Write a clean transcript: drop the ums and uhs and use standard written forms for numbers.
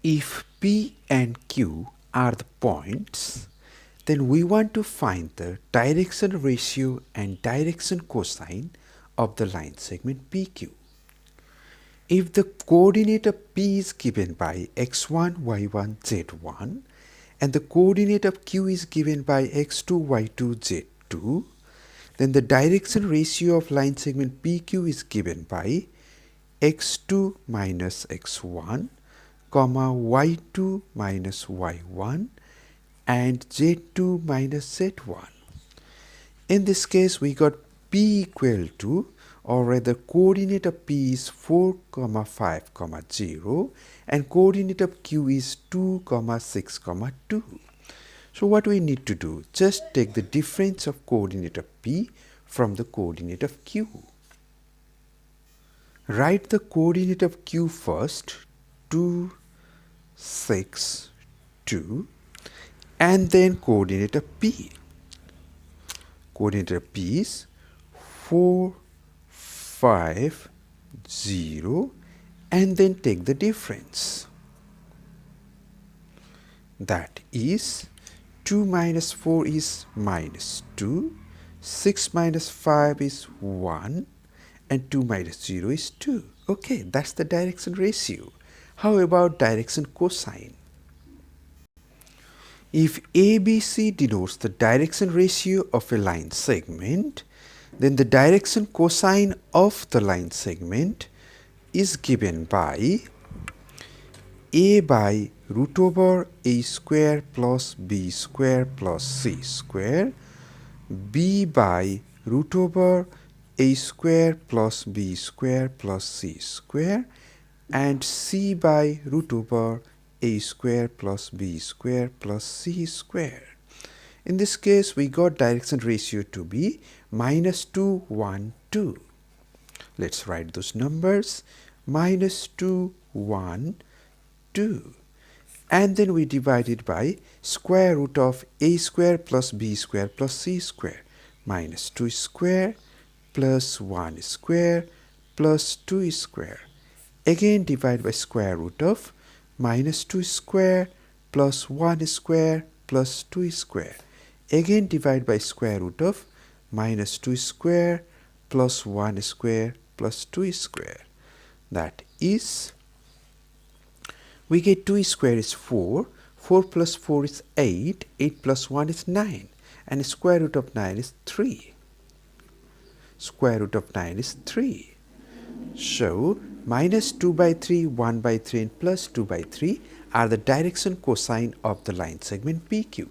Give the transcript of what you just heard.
If P and Q are the points, then we want to find the direction ratio and direction cosine of the line segment PQ. If the coordinate of P is given by x1, y1, z1 and the coordinate of Q is given by x2, y2, z2, then the direction ratio of line segment PQ is given by x2 minus x1, comma y2 minus y1 and z2 minus z1. In this case, we got P equal to, or rather coordinate of P is 4, 5, 0 and coordinate of Q is 2, 6, 2. So what we need to do, just take the difference of coordinate of P from the coordinate of Q. Write the coordinate of Q first, 2, 6, 2 and then coordinate of P. Coordinate of P is 4, 5, 0 and then take the difference. That is 2 minus 4 is minus 2, 6 minus 5 is 1 and 2 minus 0 is 2. Okay, that's the direction ratio. How about direction cosine? If ABC denotes the direction ratio of a line segment, then the direction cosine of the line segment is given by A by root over A square plus B square plus C square, B by root over A square plus B square plus C square, and C by root over A square plus B square plus C square. In this case, we got direction ratio to be minus 2, 1, 2. Let's write those numbers, minus 2, 1, 2. And then we divide it by square root of A square plus B square plus C square, minus 2 square plus 1 square plus 2 square. Again divide by square root of minus 2 square plus 1 square plus 2 square. Again divide by square root of minus 2 square plus 1 square plus 2 square. That is, we get 2 square is 4, 4 plus 4 is 8, 8 plus 1 is 9 and square root of 9 is 3. Square root of 9 is 3. So, minus 2 by 3, 1 by 3 and plus 2 by 3 are the direction cosine of the line segment PQ.